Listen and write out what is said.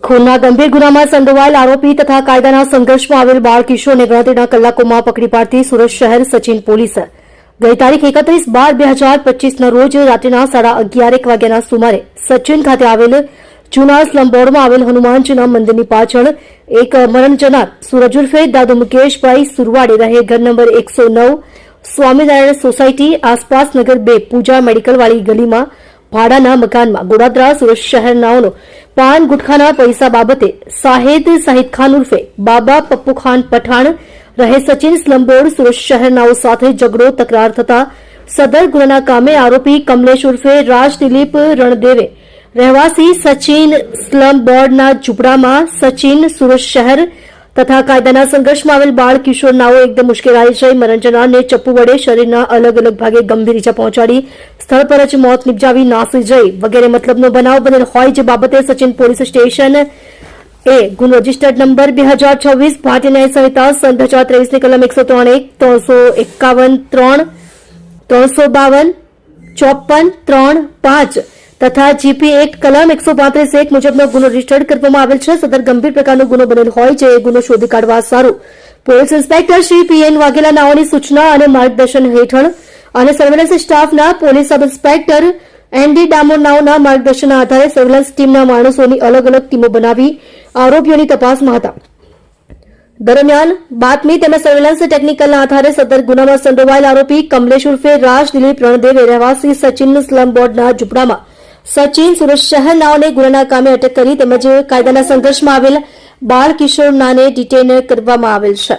ખૂનના ગંભીર ગુનામાં સંડોવાયેલ આરોપી તથા કાયદાના સંઘર્ષમાં આવેલ બાળ કિશોરને ગણતરીના કલાકોમાં પકડી પાડતી સુરત શહેર સચિન પોલીસ ગઈ તારીખ 31/12/2025ના રોજ રાત્રિના 11:30 વાગ્યાના સુમારે સચિન ખાતે આવેલ જૂના સ્લમ બોર્ડમાં આવેલ હનુમાનજીના મંદિરની પાછળ એક મરણ જનાર સૂરજ ઉર્ફે દાદુ મુકેશભાઈ સુરવાડે રહે ઘર નંબર 109 સ્વામિનારાયણ સોસાયટી આસપાસ નગર 2 પૂજા મેડિકલવાળી ગલીમાં ભાડાના મકાનમાં ગોડાદરા સુરત શહેરનાઓનો પાન ગુટખાના પૈસા બાબતે સાહેદ ખાન ઉર્ફે બાબા પપ્પુ ખાન પઠાણ રહે સચિન સ્લમબોર્ડ સુરત શહેરનાઓ સાથે ઝઘડો તકરાર થતા સદર ગુનાના કામે આરોપી કમલેશ ઉર્ફે રાજ દિલીપ રણદેવે રહેવાસી સચિન સ્લમ બોર્ડના ઝૂંપડામાં સચિન સુરત શહેર તથા કાયદાના સંઘર્ષમાં આવેલ બાળ કિશોરનાઓ એકદમ મુશ્કેલાઈ જઈ મરણ જનારને ચપ્પુ વડે શરીરના અલગ અલગ ભાગે ગંભીર ઇજા પહોંચાડી સ્થળ પર જ મોત નિપજાવી નાસી જઈ વગેરે મતલબનો બનાવ બનેલ હોય જે બાબતે સચિન પોલીસ સ્ટેશન એ ગુનો રજીસ્ટર્ડ નંબર 2026 ભારતીય ન્યાય સંહિતા સન 2023 ની કલમ 103 351 3 352 54 3 5 તથા જીપી એક્ટ કલમ 135(1) મુજબનો ગુનો રજીસ્ટર્ડ કરવામાં આવેલ છે. સદર ગંભીર પ્રકારનો ગુનો બનેલ હોય જે ગુનો શોધી કાઢવા સારું police inspector Shri P N Vaghela નાઓની સૂચના અને માર્ગદર્શન હેઠળ અને સર્વેલન્સ સ્ટાફના police sub inspector N D Damor નાઓના માર્ગદર્શનના આધારે સર્વેલન્સ ટીમના માણસોની અલગ અલગ ટીમો બનાવી આરોપીઓની તપાસમાં હતા. દરમિયાન બાતમી તેમજ સર્વેલન્સ ટેકનિકલના આધારે સદર ગુનામાં સંડોવાયેલ આરોપી કમલેશ ઉર્ફે રાજ દિલીપ રણદેવે રહેવાસી સચિન સ્લમ બોર્ડના ઝૂંપડામાં સચિન સુરત શહેરનાઓને ગુનાના કામે અટક કરી તેમજ કાયદાના સંઘર્ષમાં આવેલ બાળ કિશોરનાને ડિટેન કરવામાં આવેલ છે.